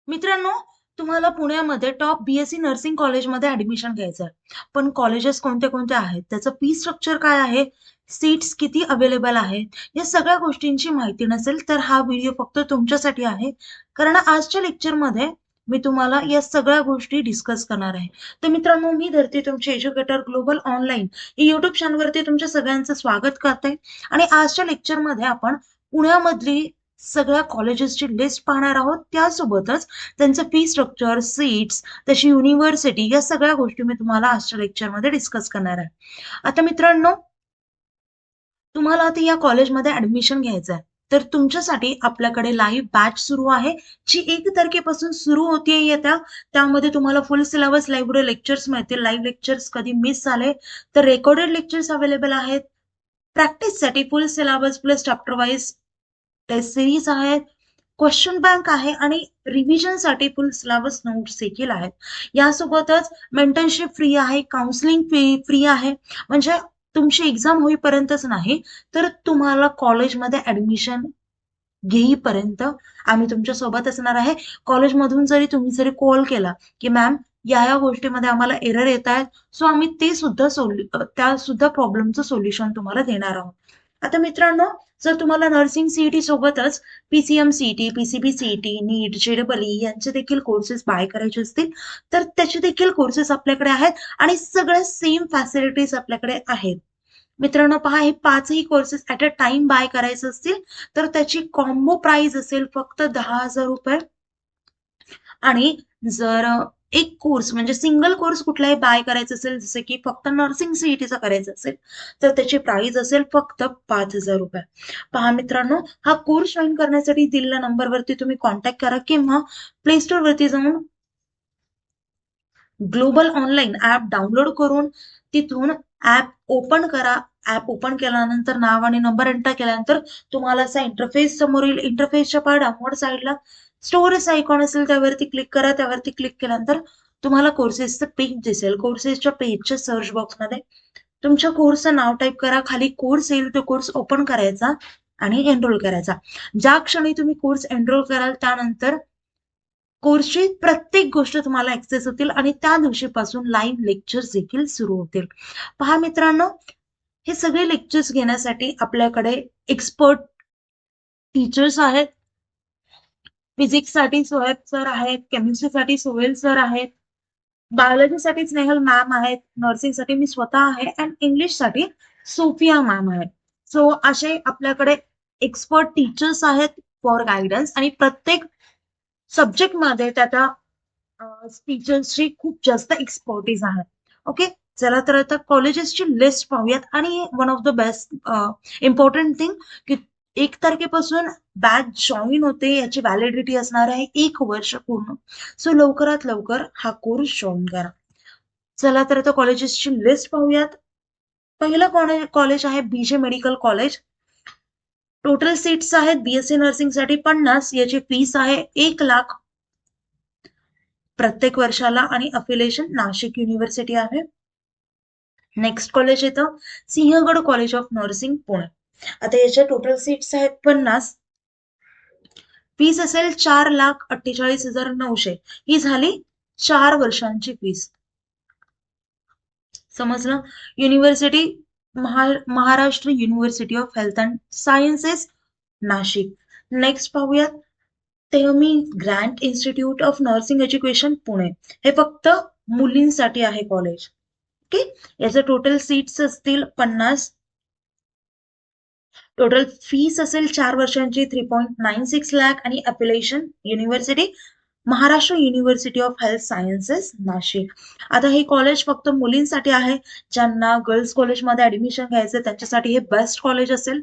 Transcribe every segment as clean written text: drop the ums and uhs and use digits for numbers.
मित्रांनो, तुम्हाला पुण्यामध्ये टॉप बीएससी नर्सिंग कॉलेजमध्ये ऍडमिशन घ्यायचं आहे. पण कॉलेजेस कोणते कोणते आहेत, त्याचं फी स्ट्रक्चर काय आहे, सीट्स किती अवेलेबल आहेत, या सगळ्या गोष्टींची माहिती नसेल तर हा व्हिडिओ फक्त तुमच्यासाठी आहे. कारण आजच्या लेक्चरमध्ये मी तुम्हाला या सगळ्या गोष्टी डिस्कस करणार आहे. तर मित्रांनो, मी धरते तुमचे एज्युकेटर ग्लोबल ऑनलाईन या युट्यूब चॅनलवरती तुमच्या सगळ्यांचं स्वागत करते. आणि आजच्या लेक्चरमध्ये आपण पुण्यामधली सगळ्या कॉलेजेसची लिस्ट पाहणार आहोत. त्यासोबतच त्यांचं फी स्ट्रक्चर, सीट्स, तशी युनिव्हर्सिटी या सगळ्या गोष्टी मी तुम्हाला आजच्या लेक्चरमध्ये डिस्कस करणार आहे. आता मित्रांनो, तुम्हाला आता या कॉलेजमध्ये ऍडमिशन घ्यायचं आहे, तर तुमच्यासाठी आपल्याकडे लाईव्ह बॅच सुरू आहे, जी 1 तारखेपासून सुरू होतीये येत्या. त्यामध्ये तुम्हाला फुल सिलेबस लाईव्ह लेक्चर्स मिळतील. लाईव्ह लेक्चर्स कधी मिस झाले तर रेकॉर्डेड लेक्चर्स अवेलेबल आहेत. प्रॅक्टिससाठी full syllabus plus chapter wise test series आहेत, क्वेश्चन बँक आहे आणि रिव्हिजनसाठी फुल सिलेबस नोट्स देखील आहेत. यासोबतच मेंटरशिप फ्री आहे, काउन्सिलिंग फ्री आहे. म्हणजे तुमची एक्झाम होईपर्यंतच नाही, तर तुम्हाला कॉलेजमध्ये ऍडमिशन घेईपर्यंत आम्ही तुमच्या सोबत असणार आहे. कॉलेजमधून तुम्ही कॉल केला की मॅम या गोष्टीमध्ये आम्हाला एरर येत आहेत, सो आम्ही ते सुद्धा त्या सुद्धा प्रॉब्लेमचं सोल्युशन तुम्हाला देणार आहोत. आता मित्रांनो, जर तुम्हाला नर्सिंग सीईटी सोबतच पीसीएम सीईटी, पीसीबी सीईटी, नीट, जेडबलई यांचे देखील कोर्सेस बाय करायचे असतील तर त्याचे देखील कोर्सेस आपल्याकडे आहेत आणि सगळ्या सेम फॅसिलिटीज आपल्याकडे आहेत. मित्रांनो पहा, हे 5ही courses at a time buy करायचे असतील तर त्याची कॉम्बो प्राइस असेल फक्त 10,000 रुपये. आणि जर एक कोर्स म्हणजे सिंगल कोर्स कुठलाही बाय करायचा असेल, जसे की फक्त नर्सिंग सीईटीचा करायचं असेल, तर त्याची प्राइस असेल फक्त 5,000 रुपये. पहा मित्रांनो, हा कोर्स जॉईन करण्यासाठी दिलेल्या नंबरवरती तुम्ही कॉन्टॅक्ट करा किंवा प्ले स्टोर वरती जाऊन ग्लोबल ऑनलाईन ऍप डाउनलोड करून तिथून ऍप ओपन करा. ऍप ओपन केल्यानंतर नाव आणि नंबर एंटर केल्यानंतर तुम्हाला असा इंटरफेस समोर येईल. इंटरफेसच्या पाय डाउनलोड साईडला स्टोरेज आयकॉन असेल, त्यावरती क्लिक करा. त्यावरती क्लिक केल्यानंतर तुम्हाला कोर्सेसचं पेज दिसेल. कोर्सेसच्या पेजच्या सर्च बॉक्समध्ये तुमच्या कोर्सचं नाव टाईप करा. खाली कोर्स येईल, तो कोर्स ओपन करायचा आणि एनरोल करायचा. ज्या क्षणी तुम्ही कोर्स एनरोल कराल त्यानंतर कोर्सची प्रत्येक गोष्ट तुम्हाला ऍक्सेस होतील आणि त्या दिवशीपासून लाईव्ह लेक्चर्स देखील सुरू होतील. पहा मित्रांनो, हे सगळे लेक्चर्स घेण्यासाठी आपल्याकडे एक्सपर्ट टीचर्स आहेत. फिजिक्ससाठी सोहेब सर आहेत, केमिस्ट्रीसाठी सोहेल सर आहेत, बायोलॉजीसाठी स्नेहल मॅम आहेत, नर्सिंगसाठी मी स्वतः आहे अँड इंग्लिशसाठी सोफिया मॅम आहेत. सो असे आपल्याकडे एक्सपर्ट टीचर्स आहेत फॉर गायडन्स आणि प्रत्येक सब्जेक्टमध्ये त्या टीचर्सची खूप जास्त एक्सपर्टीज आहे. ओके, चला तर आता कॉलेजेसची लिस्ट पाहूयात. आणि one of the best important thing की 1 तारखेपासून बॅच जॉईन होते, याची व्हॅलिडिटी असणार आहे 1 वर्ष पूर्ण. सो लवकरात लवकर हा कोर्स जॉईन करा. चला तर आता कॉलेजेसची लिस्ट पाहूयात. पहिलं कॉलेज आहे बीजे मेडिकल कॉलेज. टोटल सीट्स आहेत बीएससी नर्सिंगसाठी 50. याची फीस आहे 1,00,000 प्रत्येक वर्षाला आणि अफिलिएशन नाशिक युनिव्हर्सिटी आहे. नेक्स्ट कॉलेज येतं Sinhagad college of nursing Pune. आता याच्या टोटल सीट्स आहेत 50. फीस असेल 4,48,900. ही झाली 4 वर्षांची फीस. समजलं? University Maharashtra university of health and sciences Nashik. Next पाहूयात Tehmi grant institute of nursing education Pune. हे फक्त मुलींसाठी आहे कॉलेज. ओके, याचे टोटल सीट्स असतील 50. टोटल फीस असेल 4 वर्षांची 3.96 लाख आणि affiliation university Maharashtra university of health sciences Nashik. आता हे कॉलेज फक्त मुलींसाठी आहे. ज्यांना गर्ल्स कॉलेजमध्ये ऍडमिशन घ्यायचं त्यांच्यासाठी हे बेस्ट कॉलेज असेल.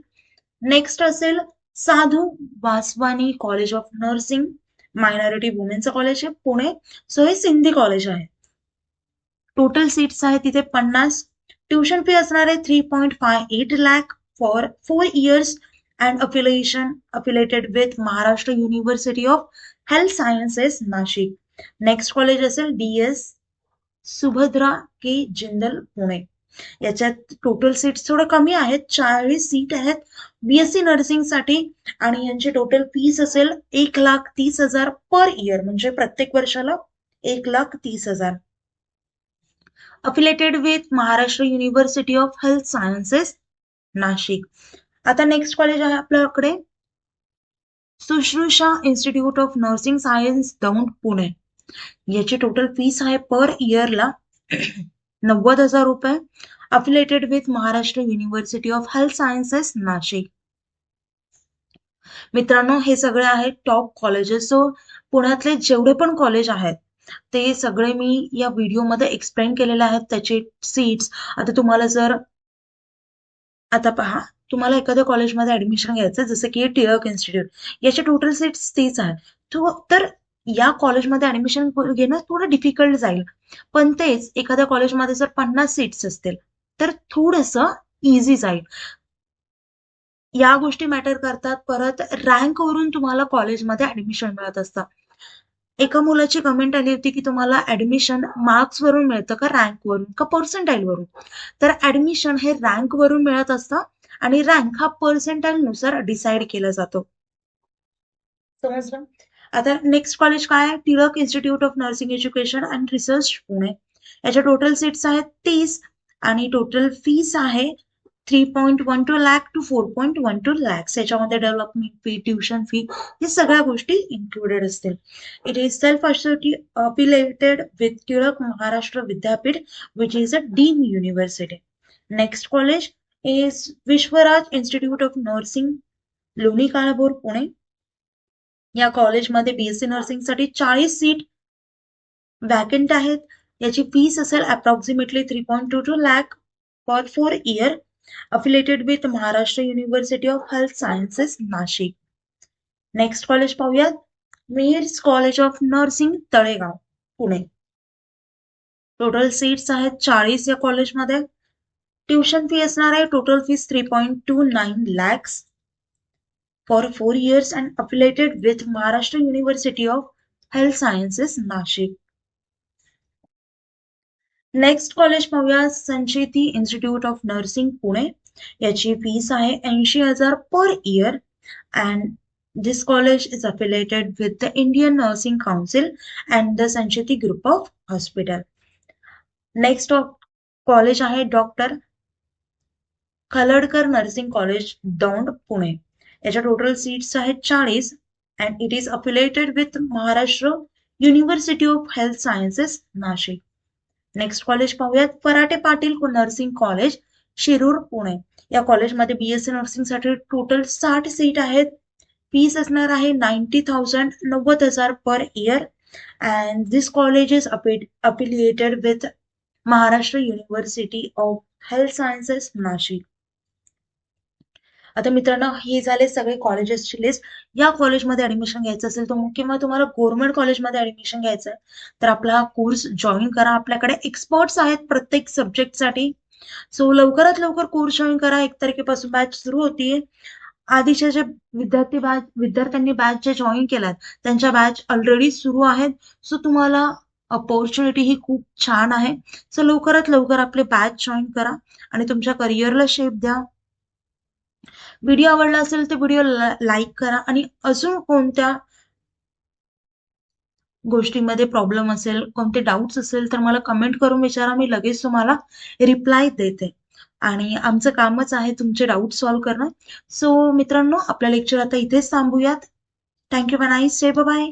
नेक्स्ट असेल Sadhu Vaswani college of nursing, minority वुमेनचं कॉलेज आहे पुणे. सो हे सिंधी कॉलेज आहे. टोटल सीट्स आहेत तिथे 50. ट्युशन फी असणार आहे 3.58 lakh for 4 years and affiliated with Maharashtra university of health sciences Nashik. Next college असेल डीएस सुभद्रा के जिंदल पुणे. याच्यात टोटल सीट्स थोडे कमी आहेत, 40 सीट आहेत बीएससी नर्सिंग साठी, आणि यांची टोटल फीस असेल 1,30,000 पर इयर, म्हणजे प्रत्येक वर्षाला 1,30,000. Affiliated with Maharashtra university of health sciences Nashik. आता नेक्स्ट कॉलेज आहे आपल्याकडे Sushrusha institute of nursing science Daund Pune. याची टोटल फीस आहे पर इयरला 90,000 रुपये. Affiliated with Maharashtra university of health sciences Nashik. मित्रांनो, हे सगळे आहेत टॉप कॉलेजेस. सो पुण्यातले जेवढे पण कॉलेज आहेत ते सगळे मी या व्हिडिओमध्ये एक्सप्लेन केलेले आहेत, त्याचे सीट्स. आता तुम्हाला जर आता पहा, तुम्हाला एखाद्या कॉलेजमध्ये ऍडमिशन घ्यायचं जसं की टिळक इन्स्टिट्यूट, याचे टोटल सीट्स 30 आहेत. तर या कॉलेजमध्ये ऍडमिशन घेणं थोडं डिफिकल्ट जाईल, पण तेच एखाद्या कॉलेजमध्ये जर 50 सीट्स असतील तर थोडंसं इझी जाईल. या गोष्टी मॅटर करतात. परत रँक वरून तुम्हाला कॉलेजमध्ये ऍडमिशन मिळत असतं. एका मुलाची कमेंट आली होती की तुम्हाला ऍडमिशन मार्क्स वरून मिळतं का रँक वरून का पर्सेंटाईल वरून? तर ऍडमिशन हे रँक वरून मिळत असतं आणि रँक हा पर्सेंटाईल नुसार डिसाइड केला जातो. समजलं? आता नेक्स्ट कॉलेज काय आहे? Tilak institute of nursing education and research Pune. याच्या टोटल सीट्स आहेत 30 आणि टोटल फीस आहे 3.12 लाख टू 4.12 lakhs. याच्यामध्ये डेव्हलपमेंट फी, ट्युशन फी, हे सगळ्या गोष्टी इन्क्लुडेड असतील. It is self affiliated with Tilak Maharashtra Vidyapeeth which is a deem university. Next college is Vishwaraj institute of nursing Loni Kalbhor Pune. या कॉलेजमध्ये बीएससी नर्सिंगसाठी 40 सीट वॅकंट आहेत. याची फीस असेल approximately 3.22 lakh for 4 year. Affiliated with Maharashtra university of health sciences Nashik. Next college पाहूयात, Mehers college of nursing Talegaon Pune. Total seats आहेत 40 या कॉलेजमध्ये. Tuition fee असणार आहे total fees 3.29 lakhs for 4 years and affiliated with Maharashtra University of Health Sciences Nashik. Next college पाहूया, Sancheti institute of nursing Pune. याची fees आहे 80,000 per year and this college is affiliated with the Indian nursing council and the Sancheti group of hospital. Next college आहे doctor Khaladkar nursing college Daund Pune. याच्या total seats आहेत 40 and it is affiliated with Maharashtra university of health sciences Nashik. Next college पाहूयात, Farate Patil nursing college Shirur Pune. या कॉलेजमध्ये BSc nursing साठी total 60 seat आहेत. Fees असणार आहे 90,000 पर year and this college is affiliated with Maharashtra university of health sciences Nashik. आता मित्रांनो, हे झाले सगळे कॉलेजेसची लिस्ट. या कॉलेजमध्ये ऍडमिशन घ्यायचं असेल किंवा तुम्हाला गव्हर्नमेंट कॉलेजमध्ये ऍडमिशन घ्यायचं आहे तर आपला हा कोर्स जॉईन करा. आपल्याकडे एक्सपर्ट्स आहेत प्रत्येक सब्जेक्टसाठी. सो लवकरात लवकर कोर्स जॉईन करा. 1 तारखेपासून बॅच सुरू होतीये. आधीच्या जे विद्यार्थ्यांनी बॅच जे जॉईन केल्यात त्यांच्या बॅच ऑलरेडी सुरू आहेत. सो तुम्हाला अपॉर्च्युनिटी ही खूप छान आहे. सो लवकरात लवकर आपले बॅच जॉईन करा आणि तुमच्या करिअरला शेप द्या. व्हिडिओ आवडला असेल तर व्हिडिओ लाईक करा आणि अजून कोणत्या गोष्टीमध्ये प्रॉब्लेम असेल, कोणते डाऊट्स असेल तर मला कमेंट करून विचारा. मी लगेच तुम्हाला रिप्लाय देते आणि आमचं कामच आहे तुमचे डाऊट सॉल्व्ह करणं. सो मित्रांनो, आपलं लेक्चर आता इथेच थांबूयात. Thank you. Bye. Nice day. Bye.